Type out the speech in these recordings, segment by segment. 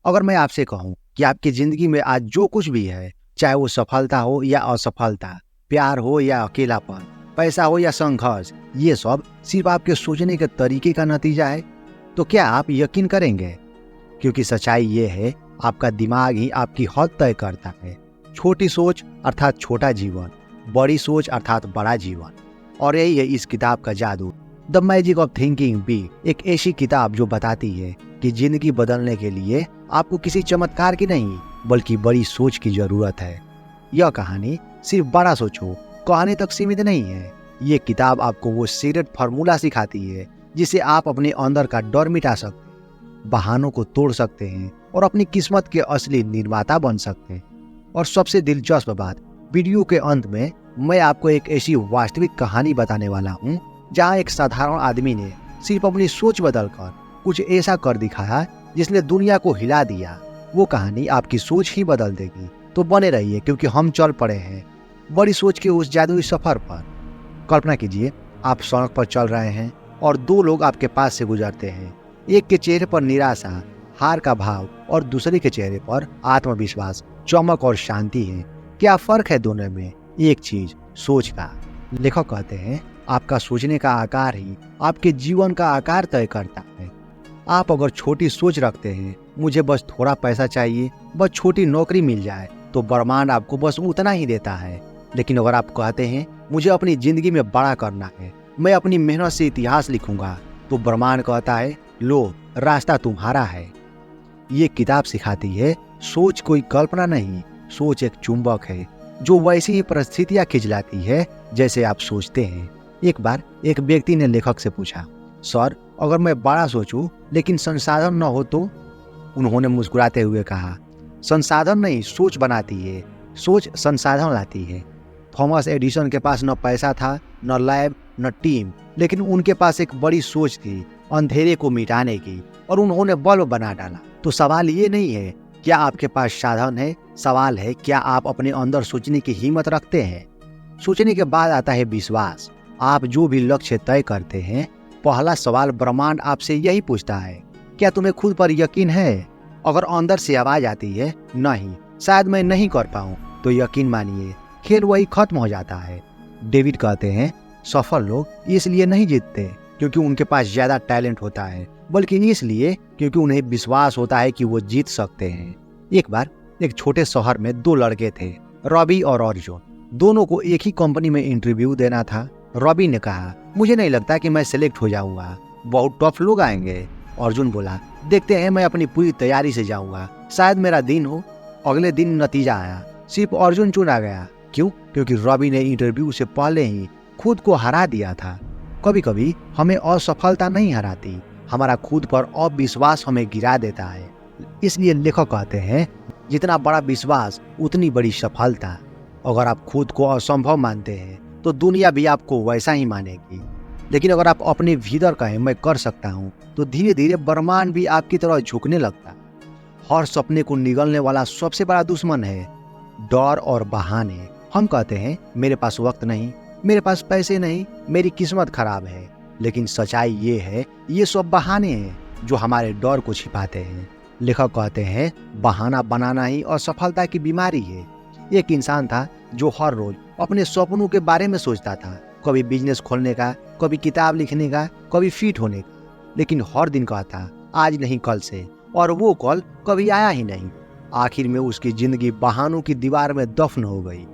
अगर मैं आपसे कहूं कि आपकी जिंदगी में आज जो कुछ भी है, चाहे वो सफलता हो या असफलता, प्यार हो या अकेलापन, पैसा हो या संघर्ष, ये सब सिर्फ आपके सोचने के तरीके का नतीजा है, तो क्या आप यकीन करेंगे? क्योंकि सच्चाई ये है, आपका दिमाग ही आपकी हद तय करता है। छोटी सोच अर्थात छोटा जीवन, बड़ी सोच अर्थात बड़ा जीवन। और यही है इस किताब का जादू। The magic of thinking big, एक ऐसी किताब जो बताती है कि जिंदगी बदलने के लिए आपको किसी चमत्कार की नहीं बल्कि बड़ी सोच की जरूरत है। यह कहानी सिर्फ बड़ा सोचो कहने तक सीमित नहीं है। ये किताब आपको वो सीक्रेट फार्मूला सिखाती है जिसे आप अपने अंदर का डर मिटा सकते हैं, बहानों को तोड़ सकते हैं और अपनी किस्मत के असली निर्माता बन सकते हैं। और सबसे दिलचस्प बात, वीडियो के अंत में मैं आपको एक ऐसी वास्तविक कहानी बताने वाला हूँ जहाँ एक साधारण आदमी ने सिर्फ अपनी सोच बदलकर कुछ ऐसा कर दिखाया जिसने दुनिया को हिला दिया। वो कहानी आपकी सोच ही बदल देगी। तो बने रहिए क्योंकि हम चल पड़े हैं बड़ी सोच के उस जादुई सफर पर। कल्पना कीजिए, आप सड़क पर चल रहे हैं और दो लोग आपके पास से गुजरते हैं। एक के चेहरे पर निराशा, हार का भाव और दूसरे के चेहरे पर आत्मविश्वास, चमक और शांति है। क्या फर्क है दोनों में? एक चीज, सोच का। लेखक कहते हैं आपका सोचने का आकार ही आपके जीवन का आकार तय करता है। आप अगर छोटी सोच रखते हैं, मुझे बस थोड़ा पैसा चाहिए, बस छोटी नौकरी मिल जाए, तो ब्रह्मांड आपको बस उतना ही देता है। लेकिन अगर आप कहते हैं मुझे अपनी जिंदगी में बड़ा करना है, मैं अपनी मेहनत से इतिहास लिखूंगा, तो ब्रह्मांड कहता है लो, रास्ता तुम्हारा है। ये किताब सिखाती है सोच कोई कल्पना नहीं, सोच एक चुंबक है जो वैसी ही परिस्थितियां खिंचलाती है जैसे आप सोचते हैं। एक बार एक व्यक्ति ने लेखक से पूछा, सर अगर मैं बड़ा सोचूं लेकिन संसाधन न हो तो? उन्होंने मुस्कुराते हुए कहा, संसाधन नहीं सोच बनाती है, सोच संसाधन लाती है। थॉमस एडिसन के पास न पैसा था, न लैब, न टीम, लेकिन उनके पास एक बड़ी सोच थी अंधेरे को मिटाने की, और उन्होंने बल्ब बना डाला। तो सवाल ये नहीं है क्या आपके पास साधन है, सवाल है क्या आप अपने अंदर सोचने की हिम्मत रखते हैं। सोचने के बाद आता है विश्वास। आप जो भी लक्ष्य तय करते हैं, पहला सवाल ब्रह्मांड आपसे यही पूछता है, क्या तुम्हें खुद पर यकीन है? अगर अंदर से आवाज आती है नहीं, शायद मैं नहीं कर पाऊं, तो यकीन मानिए खेल वही खत्म हो जाता है। डेविड कहते हैं सफल लोग इसलिए नहीं जीतते क्योंकि उनके पास ज्यादा टैलेंट होता है, बल्कि इसलिए क्योंकि उन्हें विश्वास होता है कि वो जीत सकते हैं। एक बार एक छोटे शहर में दो लड़के थे, रवि और अर्जुन। दोनों को एक ही कंपनी में इंटरव्यू देना था। रवि ने कहा, मुझे नहीं लगता कि मैं सिलेक्ट हो जाऊंगा, बहुत टफ लोग आएंगे। अर्जुन बोला, देखते हैं, मैं अपनी पूरी तैयारी से जाऊंगा, शायद मेरा दिन हो। अगले दिन नतीजा आया, सिर्फ अर्जुन चुना गया। क्यों? क्योंकि रवि ने इंटरव्यू से पहले ही खुद को हरा दिया था। कभी कभी हमें असफलता नहीं हराती, हमारा खुद पर अविश्वास हमें गिरा देता है। इसलिए लेखक कहते हैं जितना बड़ा विश्वास उतनी बड़ी सफलता। अगर आप खुद को असंभव मानते हैं तो दुनिया भी आपको वैसा ही मानेगी। लेकिन अगर आप अपने भीतर कहें मैं कर सकता हूँ, तो धीरे धीरे ब्रह्मांड भी आपकी तरह झुकने लगता है। हर सपने को निगलने वाला सबसे बड़ा दुश्मन है डर और बहाने। हम कहते हैं मेरे पास वक्त नहीं, मेरे पास पैसे नहीं, मेरी किस्मत खराब है। लेकिन सच्चाई ये है, ये सब बहाने हैं जो हमारे डर को छिपाते हैं। लेखक कहते हैं बहाना बनाना ही असफलता की बीमारी है। एक इंसान था जो हर रोज अपने सपनों के बारे में सोचता था, कभी बिजनेस खोलने का, कभी किताब लिखने का, कभी फिट होने का, लेकिन हर दिन कहता आज नहीं कल से, और वो कल कभी आया ही नहीं। आखिर में उसकी जिंदगी बहानों की दीवार में दफन हो गई।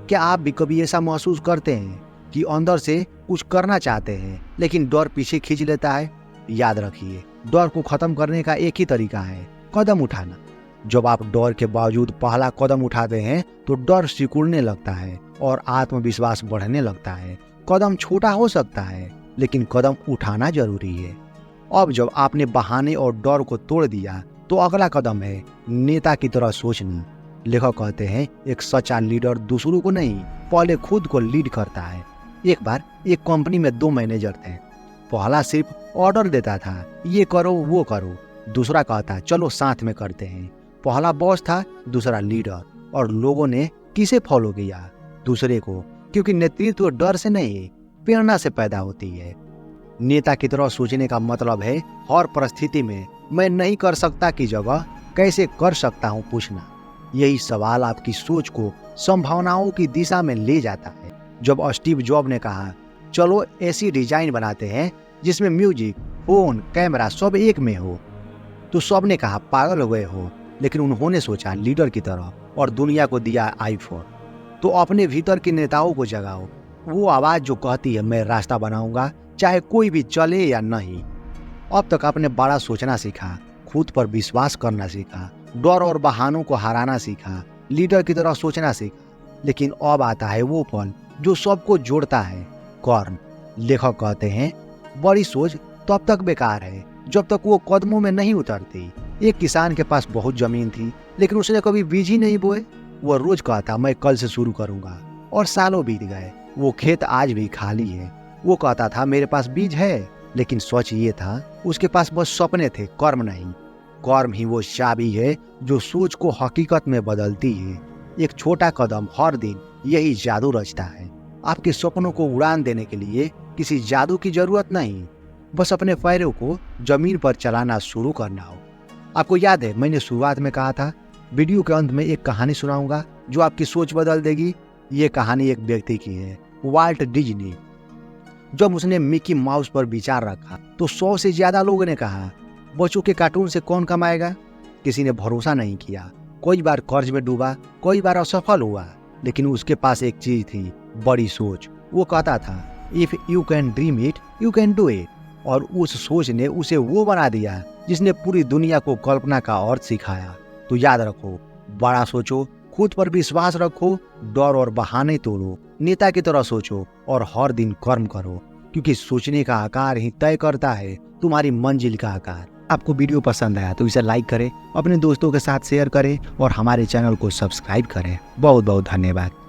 क्या आप भी कभी ऐसा महसूस करते हैं कि अंदर से कुछ करना चाहते हैं लेकिन डर पीछे खींच लेता है? याद रखिए, डर को खत्म करने का एक ही तरीका है, कदम उठाना। जब आप डर के बावजूद पहला कदम उठाते हैं तो डर सिकुड़ने लगता है और आत्मविश्वास बढ़ने लगता है। कदम छोटा हो सकता है लेकिन कदम उठाना जरूरी है। अब जब आपने बहाने और डर को तोड़ दिया तो अगला कदम है नेता की तरह सोचना। लेखक कहते हैं एक सच्चा लीडर दूसरों को नहीं, पहले खुद को लीड करता है। एक बार एक कंपनी में दो मैनेजर थे। पहला सिर्फ ऑर्डर देता था, ये करो वो करो। दूसरा कहता चलो साथ में करते हैं। पहला बॉस था, दूसरा लीडर। और लोगों ने किसे फॉलो किया? दूसरे को, क्योंकि नेतृत्व डर से नहीं प्रेरणा से पैदा होती है। नेता की तरह सोचने का मतलब है हर परिस्थिति में मैं नहीं कर सकता की जगह कैसे कर सकता हूँ पूछना। यही सवाल आपकी सोच को संभावनाओं की दिशा में ले जाता है। जब स्टीव जॉब ने कहा चलो ऐसी डिजाइन बनाते हैं जिसमें म्यूजिक, फोन, कैमरा सब एक में हो, तो सब ने कहा पागल हो गए हो। लेकिन उन्होंने सोचा लीडर की तरह और दुनिया को दिया आईफोन। तो अपने भीतर के नेताओं को जगाओ, वो आवाज जो कहती है मैं रास्ता बनाऊंगा चाहे कोई भी चले या नहीं। अब तक आपने बड़ा सोचना सीखा, खुद पर विश्वास करना सीखा, डर और बहानों को हराना सीखा, लीडर की तरह सोचना सीखा। लेकिन अब आता है वो पल जो सबको जोड़ता है, कर्म। लेखक कहते हैं बड़ी सोच तब तक बेकार है जब तक वो कदमों में नहीं उतरती। एक किसान के पास बहुत जमीन थी लेकिन उसने कभी बीज ही नहीं बोए। वो रोज कहता मैं कल से शुरू करूंगा, और सालों बीत गए। वो खेत आज भी खाली है। वो कहता था मेरे पास बीज है, लेकिन सच ये था उसके पास बस सपने थे, कर्म नहीं। कर्म ही वो चाबी है जो सोच को हकीकत में बदलती है। एक छोटा कदम हर दिन यही जादू रचता है। आपके सपनों को उड़ान देने के लिए किसी जादू की जरूरत नहीं, बस अपने पैरों को जमीन पर चलाना शुरू करना हो। आपको याद है मैंने शुरुआत में कहा था वीडियो के अंत में एक कहानी सुनाऊंगा जो आपकी सोच बदल देगी। ये कहानी एक व्यक्ति की है, वाल्ट डिज्नी। जब उसने मिकी माउस पर विचार रखा तो 100 से ज्यादा लोगों ने कहा बच्चों के कार्टून से कौन कमाएगा। किसी ने भरोसा नहीं किया। कई बार कर्ज में डूबा, कई बार असफल हुआ, लेकिन उसके पास एक चीज थी, बड़ी सोच। वो कहता था if you can dream it you can do it. और उस सोच ने उसे वो बना दिया जिसने पूरी दुनिया को कल्पना का अर्थ सिखाया। तो याद रखो, बड़ा सोचो, खुद पर विश्वास रखो, डर और बहाने तोड़ो, नेता की तरह सोचो और हर दिन कर्म करो, क्योंकि सोचने का आकार ही तय करता है तुम्हारी मंजिल का आकार। आपको वीडियो पसंद आया तो इसे लाइक करें, अपने दोस्तों के साथ शेयर करें और हमारे चैनल को सब्सक्राइब करें। बहुत बहुत धन्यवाद।